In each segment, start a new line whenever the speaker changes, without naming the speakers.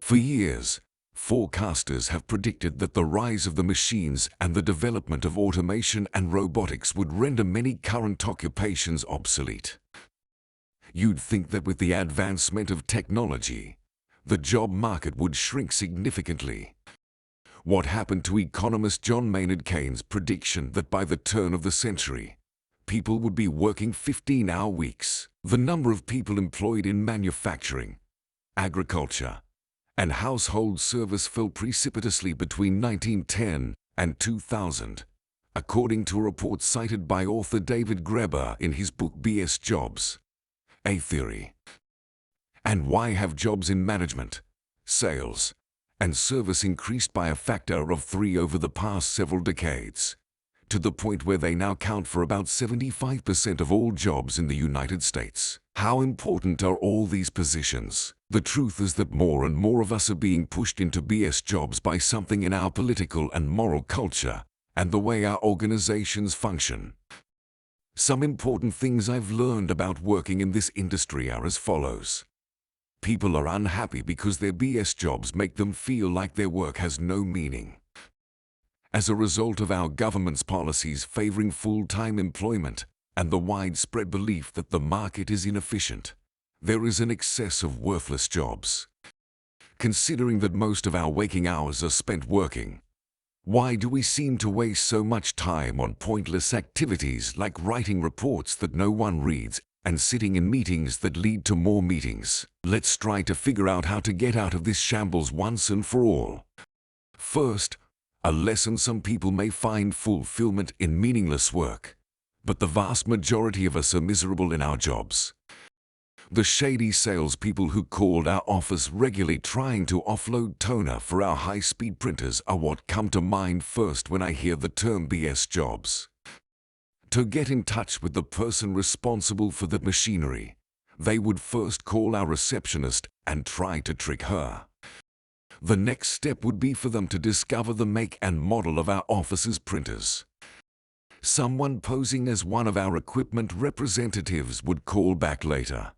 For years, forecasters have predicted that the rise of the machines and the development of automation and robotics would render many current occupations obsolete. You'd think that with the advancement of technology, the job market would shrink significantly. What happened to economist John Maynard Keynes' prediction that by the turn of the century, people would be working 15-hour weeks? The number of people employed in manufacturing, agriculture, and household service fell precipitously between 1910 and 2000, according to a report cited by author David Graeber in his book BS Jobs: A Theory. And why have jobs in management, sales, and service increased by a factor of 3 over the past several decades, to the point where they now count for about 75% of all jobs in the United States? How important are all these positions? The truth is that more and more of us are being pushed into BS jobs by something in our political and moral culture and the way our organizations function. Some important things I've learned about working in this industry are as follows. People are unhappy because their BS jobs make them feel like their work has no meaning. As a result of our government's policies favoring full-time employment and the widespread belief that the market is inefficient, there is an excess of worthless jobs. Considering that most of our waking hours are spent working, why do we seem to waste so much time on pointless activities like writing reports that no one reads and sitting in meetings that lead to more meetings? Let's try to figure out how to get out of this shambles once and for all. First, a lesson: some people may find fulfillment in meaningless work, but the vast majority of us are miserable in our jobs. The shady salespeople who called our office regularly trying to offload toner for our high-speed printers are what come to mind first when I hear the term BS jobs. To get in touch with the person responsible for the machinery, they would first call our receptionist and try to trick her. The next step would be for them to discover the make and model of our office's printers. Someone posing as one of our equipment representatives would call back later.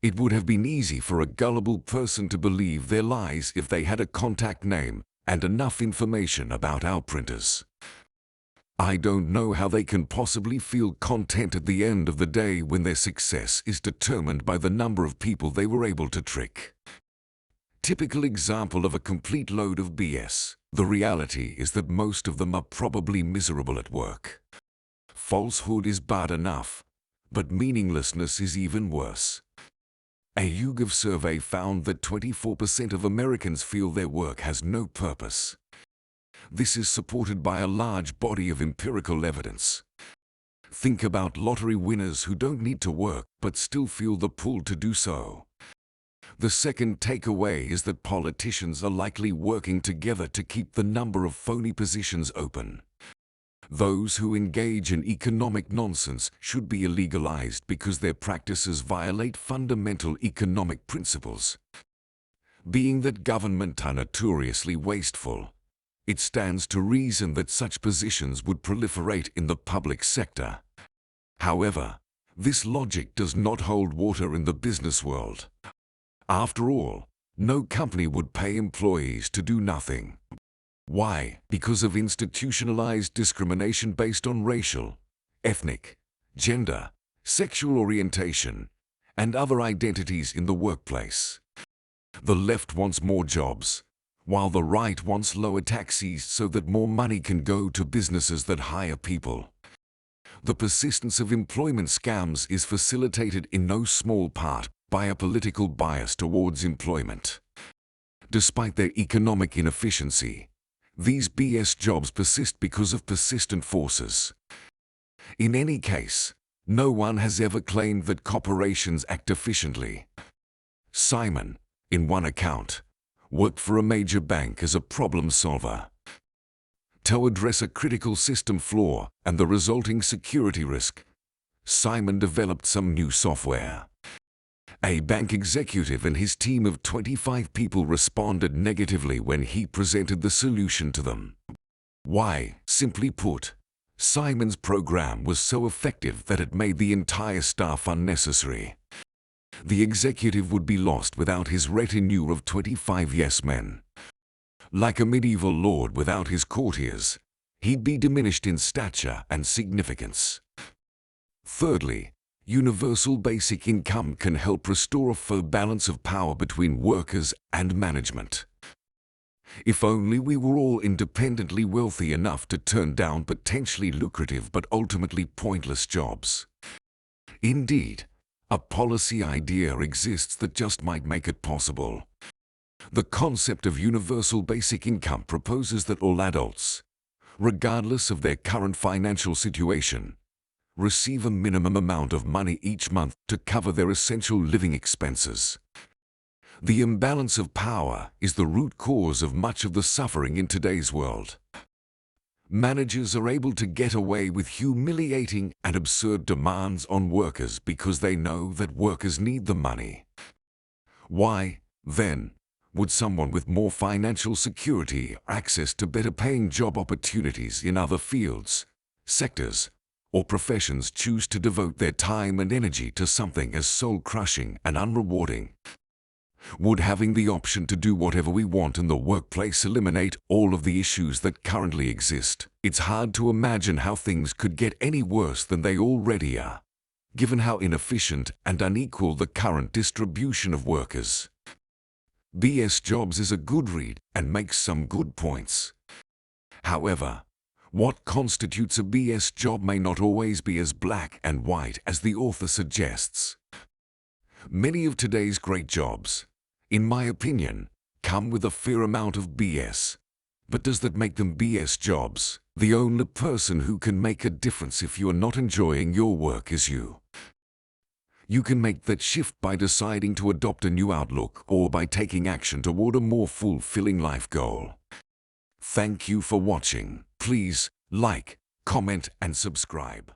It would have been easy for a gullible person to believe their lies if they had a contact name and enough information about our printers. I don't know how they can possibly feel content at the end of the day when their success is determined by the number of people they were able to trick. Typical example of a complete load of BS. The reality is that most of them are probably miserable at work. Falsehood is bad enough, but meaninglessness is even worse. A YouGov survey found that 24% of Americans feel their work has no purpose. This is supported by a large body of empirical evidence. Think about lottery winners who don't need to work but still feel the pull to do so. The second takeaway is that politicians are likely working together to keep the number of phony positions open. Those who engage in economic nonsense should be illegalized because their practices violate fundamental economic principles. Being that government are notoriously wasteful, it stands to reason that such positions would proliferate in the public sector. However, this logic does not hold water in the business world. After all, no company would pay employees to do nothing. Why? Because of institutionalized discrimination based on racial, ethnic, gender, sexual orientation, and other identities in the workplace. The left wants more jobs, while the right wants lower taxes so that more money can go to businesses that hire people. The persistence of employment scams is facilitated in no small part by a political bias towards employment. Despite their economic inefficiency, these BS jobs persist because of persistent forces. In any case, no one has ever claimed that corporations act efficiently. Simon, in one account, worked for a major bank as a problem solver. To address a critical system flaw and the resulting security risk, Simon developed some new software. A bank executive and his team of 25 people responded negatively when he presented the solution to them. Why? Simply put, Simon's program was so effective that it made the entire staff unnecessary. The executive would be lost without his retinue of 25 yes men. Like a medieval lord without his courtiers, he'd be diminished in stature and significance. Thirdly, universal basic income can help restore a fair balance of power between workers and management. If only we were all independently wealthy enough to turn down potentially lucrative but ultimately pointless jobs. Indeed, a policy idea exists that just might make it possible. The concept of universal basic income proposes that all adults, regardless of their current financial situation, receive a minimum amount of money each month to cover their essential living expenses. The imbalance of power is the root cause of much of the suffering in today's world. Managers are able to get away with humiliating and absurd demands on workers because they know that workers need the money. Why, then, would someone with more financial security or access to better-paying job opportunities in other fields, sectors, or professions choose to devote their time and energy to something as soul-crushing and unrewarding? Would having the option to do whatever we want in the workplace eliminate all of the issues that currently exist? It's hard to imagine how things could get any worse than they already are, given how inefficient and unequal the current distribution of workers. BS Jobs is a good read and makes some good points. However, what constitutes a BS job may not always be as black and white as the author suggests. Many of today's great jobs, in my opinion, come with a fair amount of BS. But does that make them BS jobs? The only person who can make a difference if you are not enjoying your work is you. You can make that shift by deciding to adopt a new outlook or by taking action toward a more fulfilling life goal. Thank you for watching. Please like, comment, and subscribe.